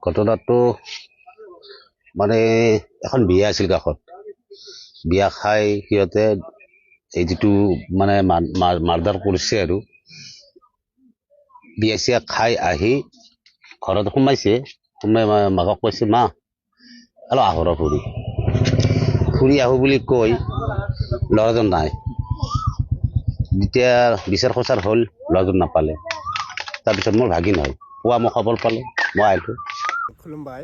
ঘটনাটো মানে এখন বিয়া আছিল কাষত। বিয়া খাই সিহঁতে এই যিটো মানে মাৰ্ডাৰ কৰিছে আৰু বিয়া চিয়া খাই আহি ঘৰত সোমাইছে। সোমাই মাকক কৈছে, মা অলপ আহৰ ফুৰি আহো বুলি কৈ ল'ৰাজন নাই। যেতিয়া বিচাৰ খোচাৰ হ'ল ল'ৰাজন নাপালে। তাৰপিছত মোৰ ভাগিন হয় পুৱা মই খবৰ পালোঁ, মই আহিলোঁ। खुलुमबाय।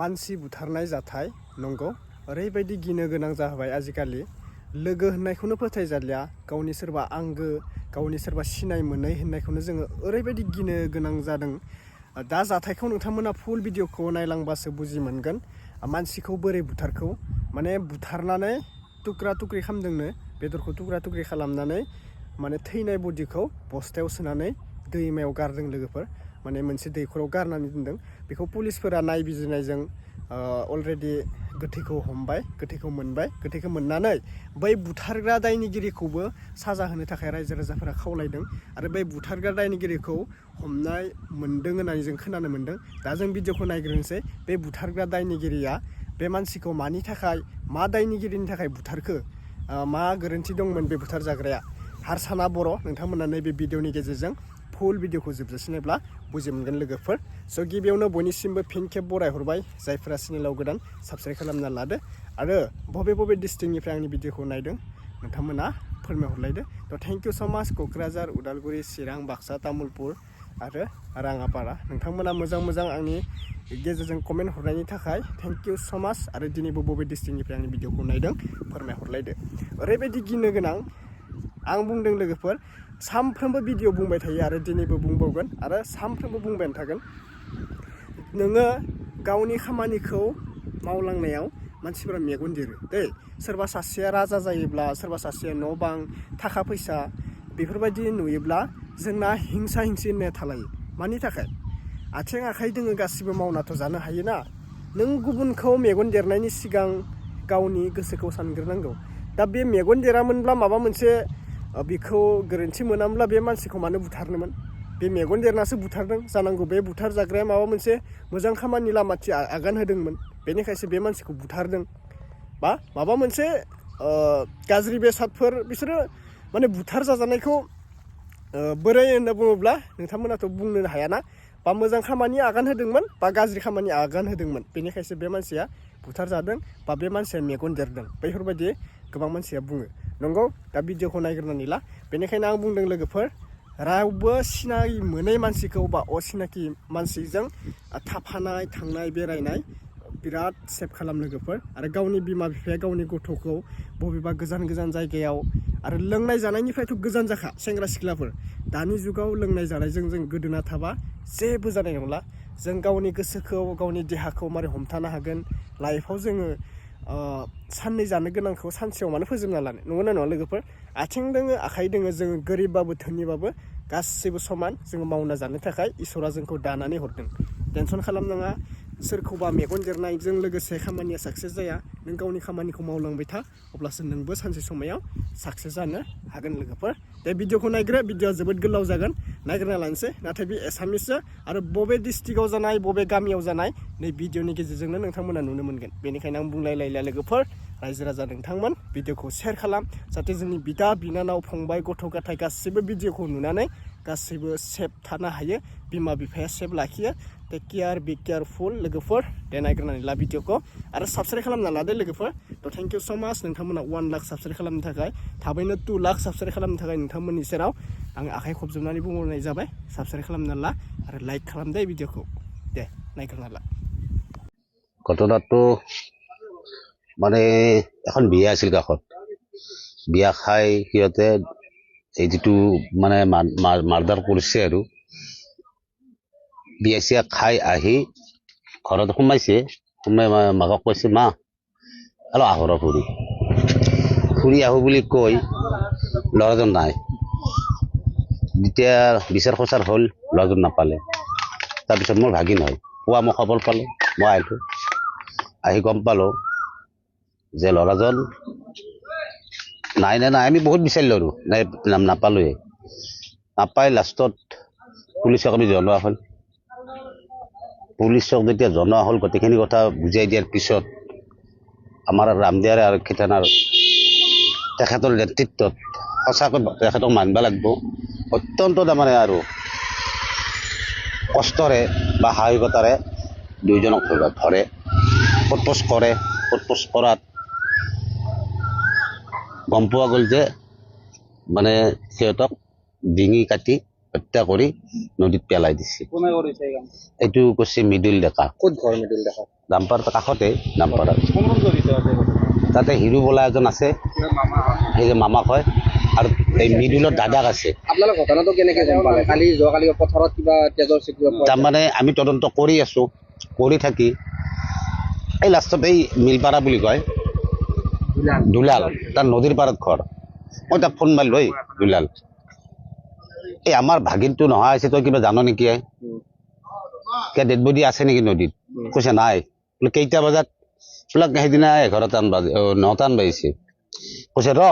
मानसि बुथारनाय जाथाय नंगौ ओरैबायदि गिनो गोनां जाबाय आजिखालि लोगो होननायखौनो फोथायजालिया। गावनि सोरबा आंगो गावनि सोरबा सिनाय मोनै होननायखौनो जोङो ओरैबायदि गिनो गोनां जादों। दा जाथायखौ नोंथांमोना फुल भिडिअखौ नायलांबासो बुजि मोनगोन मानसिखौ बोरै बुथारखौ। माने बुथारनानै टुक्रा टुक्रि खालामदोंनो, बेदरखौ टुक्रा टुक्रि खालामनानै माने थैनाय बडिखौ बस्थायाव सोनानै दैमायाव गारदों लोगोफोर। माने मोनसे दैखराव गारनानै दोनदों। बेखौ पुलिसफोरा नायबिजिरनायजों अलरेडि गोथैखौ हमबाय, गोथैखौ मोनबाय। गोथैखौ मोननानै बै बुथारग्रा दायनिगिरिखौबो साजा होनो थाखाय रायजो राजाफोरा खावलायदों आरो बै बुथारग्रा दायनिगिरिखौ हमनाय मोनदों होननानै जों खोनानो मोन्दों। दा जों भिडिअखौ नायग्रोनोसै। बे बुथारग्रा दायनिगिरिया बे मानसिखौ मानि थाखाय, मा दायनिगिरिनि थाखाय बुथारखो, मा गोरोन्थि दंमोन बे बुथारजाग्राया। हारसाना बर'। नोंथांमोना नैबे भिडिअनि गेजेरजों फुल भिडिअखौ जोबजासिम नायब्ला बुजि मोनगोन लोगोफोर। स' गिबियावनो बयनिसिमबो फिन खेब बरायहरबाय जायफोरा चेनेलाव गोदान साबस्क्राइब खालामना लादो आरो बबे बबे डिस्ट्रिक्टनिफ्राय आंनि भिडिअखौ नायदों नोंथांमोना फोरमायहरलायदो। थ' थेंक इउ स' माच क'क्राझार, उदालगुरि, चिरां, बाक्सा, तामुलपुर आरो राङापारा। नोंथांमोना मोजां आंनि गेजेरजों कमेन्ट हरनायनि थाखाय थेंक इउ स' माच। आरो दिनैबो बबे डिस्ट्रिक्टनिफ्राय आंनि भिडिअखौ नायदों फोरमायहरलायदो। ओरैबायदि गिनो गोनां आं बुंदों लोगोफोर, सानफ्रोमबो भिडिअ बुंबाय थायो आरो दिनैबो बुंबावगोन आरो सानफ्रोमबो बुंबायानो थागोन। नोङो गावनि खामानिखौ मावलांनायाव मानसिफोरा मेगन दिरो दै। सोरबा सासेया राजा जायोब्ला, सोरबा सासेया न' बां थाखा फैसा बेफोरबायदि नुयोब्ला जोंना हिंसा हिंसि होननाया थालायो। मानि थाखाय? आथिं आखाइ दोङो गासिबो मावनाथ' जानो हायोना। नों गुबुनखौ मेगन देरनायनि सिगां गावनि गोसोखौ सानग्रोनांगौ। दा बे मेगन देरामोनब्ला माबा मोनसे बिखौ गोरोन्थि मोनामोनब्ला बे मानसिखौ मानो बुथारनोमोन? बे मेगन देरनासो बुथारदों जानांगौ। बे बुथार जाग्राया माबा मोनसे मोजां खामानि लामाथि आगान होदोंमोन, बेनिखायसो बे मानसिखौ बुथारदों। बा माबा मोनसे गाज्रि बेसादफोर बिसोरो माने बुथार जाजानायखौ बोरै होनना बुङोब्ला नोंथांमोनाथ' बुंनो हायाना। बा मोजां खामानि आगान होदोंमोन बा गाज्रि खामानि आगान होदोंमोन, बेनिखायसो बे मानसिया बुथार जादों बा बे मानसिया मेगन देरदों। बैफोरबायदि गोबां मानसिया बुङो। नंगौ, दा भिडिअखौ नायग्रोनानै ला। बेनिखायनो आं बुंदों लोगोफोर, रावबो सिनाय मोनै मानसिखौ बा असिनाखि मानसिजों थाफानाय, थांनाय, बेरायनाय बिराद सेभ खालाम लोगोफोर। आरो गावनि बिमा बिफाया गावनि गथ'खौ बबेबा गोजान जायगायाव आरो लोंनाय जानायनिफ्रायथ' गोजान जाखा सेंग्रा सिख्लाफोर। दानि जुगाव लोंनाय जानायजों जों गोदोना थाबा जेबो जानाय नंला। जों गावनि गोसोखौ, गावनि देहाखौ मारै हमथानो हागोन? लाइफआव जोङो साननै जानो गोनांखौ सानसेयाव मानो फोजोबना लानो? नंगौना नङा लोगोफोर? आथिं दोङो, आखाइ दोङो, जोङो गोरिबबाबो धोनिबाबो गासैबो समान। जोङो मावना जानो थाखाय इसोरा जोंखौ दानानै हरदों। टेनसन खालामनाङा। सोरखौबा मेगन देरनायजों लोगोसे खामानिया साक्सेस जाया। नों गावनि खामानिखौ मावलांबाय था, अब्लासो नोंबो सानसे समायाव साक्सेस जानो हागोन लोगोफोर। बे भिडिअखौ नायग्रो। भिडिअआ जोबोद गोलाव जागोन, नायग्रोना लानोसै। नाथाय बे एसामिससो आरो बबे डिस्ट्रिक्टआव जानाय, बबे गामियाव जानाय नै भिडिअनि गेजेरजोंनो नोंथांमोना नुनो मोनगोन। बेनिखायनो आं बुंलायलायला लोगोफोर, रायजो राजा नोंथांमोन भिडिअखौ शेयार खालाम, जाहाथे जोंनि बिदा बिनानाव फंबाय गथ' गथाय गासैबो भिडिअखौ नुनानै गासैबो सेफ थानो हायो। बिमा बिफाया सेफ लाखियो। टेक केयार, बि केयारफुल लोगोफोर। दे नायग्रोनानै ला भिडिअखौ आरो साबस्क्राइब खालामना लादो लोगोफोर। थ' थेंक इउ स' माच। नोंथांमोना 1 लाख साबस्क्राइब खालामनो थाखाय, थाबैनो 2 लाख साबस्क्राइब खालामनो थाखाय नोंथांमोननि सेराव आं आखाइ खबजोबनानै बुंहरनाय जाबाय। साबस्क्राइब खालामना ला आरो लाइक खालामदो भिडिअखौ। दे नायग्रोना ला। ঘটনাটো মানে এখন বিয়া আছিল কাষত। বিয়া খাই সিহঁতে এই যিটো মানে মাৰ্ডাৰ কৰিছে আৰু বিয়া চিয়া খাই আহি ঘৰত সোমাইছে। সোমাই মাকক কৈছে, মা অলপ আহৰ ফুৰি আহো বুলি কৈ ল'ৰাজন নাই। যেতিয়া বিচাৰ খোচাৰ হ'ল ল'ৰাজন নাপালে। তাৰপিছত মোৰ ভাগিন হয় পুৱা মই খবৰ পালোঁ, মই আহিলোঁ। আহি গম পালোঁ যে ল'ৰাজন নাই আমি বহুত বিচাৰিলোঁ আৰু নাপালোৱে। নাপাই লাষ্টত পুলিচক আমি জনোৱা হ'ল। পুলিচক যেতিয়া জনোৱা হ'ল গোটেইখিনি কথা বুজাই দিয়াৰ পিছত আমাৰ ৰামদিয়াৰে আৰক্ষী থানাৰ তেখেতৰ নেতৃত্বত সঁচাকৈ তেখেতক মানিব লাগিব। অত্যন্ত তাৰমানে আৰু কষ্টৰে বা সাহসিকতাৰে দুইজনক ধৰে, সোধপোছ কৰে। সোধপোছ কৰাত গম পোৱা গ'ল যে মানে সিহঁতক ডিঙি কাটি হত্যা কৰি নদীত পেলাই দিছে। কোনে কৰিছে এই কাম? এইটো কৈছে মৃদুল ডেকা। ক'ত ঘৰ মৃদুল ডেকা? দামপাৰ কাষতে দামপাৰত। কোন কোন জড়িত আছে? তাতে হিৰু বোলা এজন আছে, সেই মামাক হয়, আৰু এই মৃদুলৰ দাদাক আছে। আপোনালোক ঘটনাটো কেনেকে গম পালে? যোৱাকালি পথাৰত কিবা তেজৰ চিকিৎসা তাৰমানে আমি তদন্ত কৰি আছো, কৰি থাকি এই লাষ্টত এই মিলপাৰা বুলি কয় দুলাল, তাৰ নদীৰ পাৰত ঘৰ। মই তাক ফোন মাৰিলো, এই দুলাল, এই আমাৰ ভাগিনটো নহা হৈছে, তই কিবা জান নেকি? ডেড বডি আছে নেকি নদীত? কৈছে নাই। বোলে কেইটা বজাত? বোলে সেইদিনা 9টান বাজিছে। কৈছে ৰ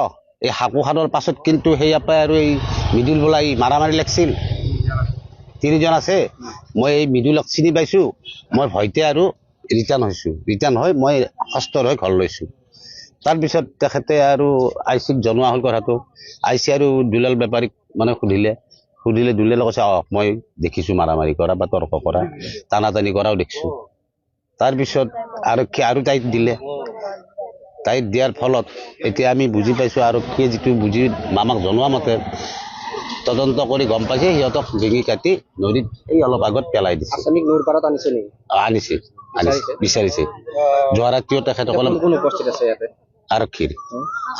এই হাকুখানৰ পাছত কিন্তু সেইয়া পাই আৰু এই মৃদুল বোলা এই মাৰামাৰি লাগিছিল, 3জন আছে। মই এই মৃদুলক চিনি পাইছো, মই ভয়তে আৰু ৰিটাৰ্ণ হৈ মই সস্তৰ হৈ ঘৰ লৈছোঁ। তাৰপিছত তেখেতে আৰু IC-ক জনোৱা হ'ল কথাটো। IC আৰু দুলাল বেপাৰীক মানে সুধিলে দুলালে কৈছে মই দেখিছোঁ মাৰামাৰি কৰা বা তৰ্ক কৰা, টানাটানি কৰাও দেখিছোঁ। তাৰপিছত আৰক্ষী আৰু টাইট দিলে। টাইট দিয়াৰ ফলত এতিয়া আমি বুজি পাইছোঁ, আৰক্ষীয়ে যিটো মামাক জনোৱা মতে তদন্ত কৰি গম পাইছে সিহঁতক ডিঙি কাটি নদীত এই অলপ আগত পেলাই দিছে। আসামিক নৈৰ পাৰত আনিছে নেকি? আনিছে বিচাৰিছে। যোৱা ৰাতিও তেখেতসকলে কোন উপস্থিত আছে ইয়াতে?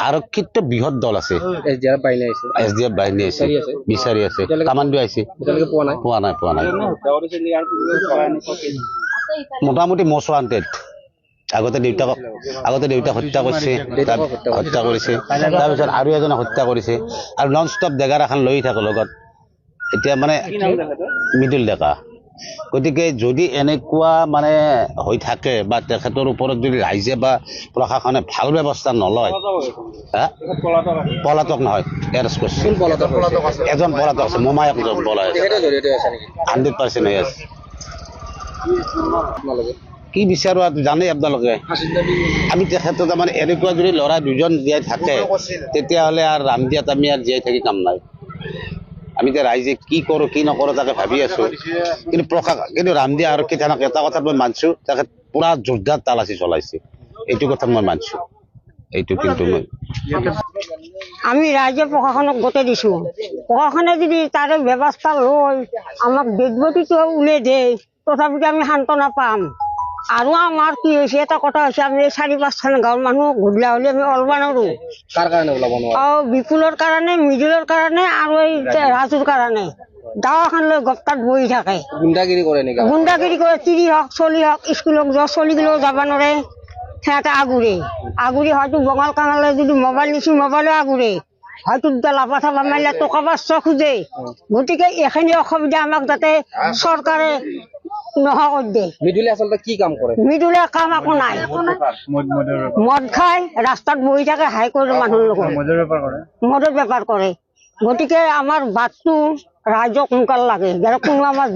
আৰক্ষীতো বৃহৎ দল আছে। SDF বাহিনী আহিছে, SDF বাহিনী আছে, বিচাৰি আছে, কামাণ্ডো আহিছে। পোৱা নাই। মোটামুটি মোষ্ট ৱান্টেড। আগতে দেউতাক হত্যা কৰিছে, তাৰপিছত আৰু এজনক হত্যা কৰিছে, আৰু নন ষ্টপ ডেগাৰ এখন লৈ থাকে লগত। এতিয়া মানে মৃদুল ডেকা। গতিকে যদি এনেকুৱা মানে হৈ থাকে বা তেখেতৰ ওপৰত যদি ৰাইজে বা প্ৰশাসনে ভাল ব্যৱস্থা নলয়, পলাতক নহয়, এৰেষ্ট কৰিছে। এজন পলাতক আছে, মোমায়েক পলাই আছে, 100% হৈ আছে। কি বিচাৰো জানেই আপোনালোকে। আমি তেখেতৰ তাৰমানে এনেকুৱা যদি ল'ৰা 2জন জীয়াই থাকে, তেতিয়াহ'লে আৰু ৰামদিয়াত আমি আৰু জীয়াই থাকি কাম নাই। আমি এতিয়া ৰাইজে কি কৰোঁ কি নকৰোঁ তাকে ভাবি আছোঁ। কিন্তু ৰামদিয়া আৰক্ষী থানাক এটা কথাত মই মানছোঁ, তেখেত পুৰা জোৰদাৰ তালাচী চলাইছে, এইটো কথাত মই মানছোঁ। এইটো কিন্তু আমি ৰাজ্য প্ৰশাসনক গোটেই দিছোঁ। প্ৰশাসনে যদি তাৰে ব্যৱস্থা লৈ আমাক ডেড বডিটো উলিয়াই দিয়ে, তথাপিতো আমি সান্তনা পাম। আৰু আমাৰ কি হৈছে, এটা কথা হৈছে, আমি 4-5খন গাঁৱৰ মানুহ ঘূৰিলা হ'লে আমি ওলাব নোৱাৰোঁ। কাৰ কাৰণে ওলাব নোৱাৰো? বিপুলৰ কাৰণে, মৃদুলৰ কাৰণে, আৰু এই ৰাজুৰ কাৰণে। গাঁও এখন লৈ গপ্তাত বহি থাকে, গুণ্ডাগিৰি কৰে নেকি? গুণ্ডাগিৰি কৰে। 30 হওক 40 হওক, স্কুলত যোৱা চলিগিলেও যাব নোৱাৰে। সিহঁতে আগুৰি হয়তো বঙাল কাঙালে যদি মোবাইল নিছি, মোবাইলো আগুৰে। হয়তো লাভা চাভা মাৰিলে টকা 500 খোজে। গতিকে এইখিনি অসুবিধা আমাক যাতে চৰকাৰে নোহোৱা কৰি দিয়ে। মৃদুলে আচলতে কি কাম কৰে? মৃদুলে কাম একো নাই, মদ খাই ৰাস্তাত বহি থাকে, হাইকোৰ্টৰ মানুহৰ লগত মদৰ বেপাৰ কৰে। গতিকে আমাৰ বাটটো ৰাইজক সোনকাল লাগে, কোনো আমাৰ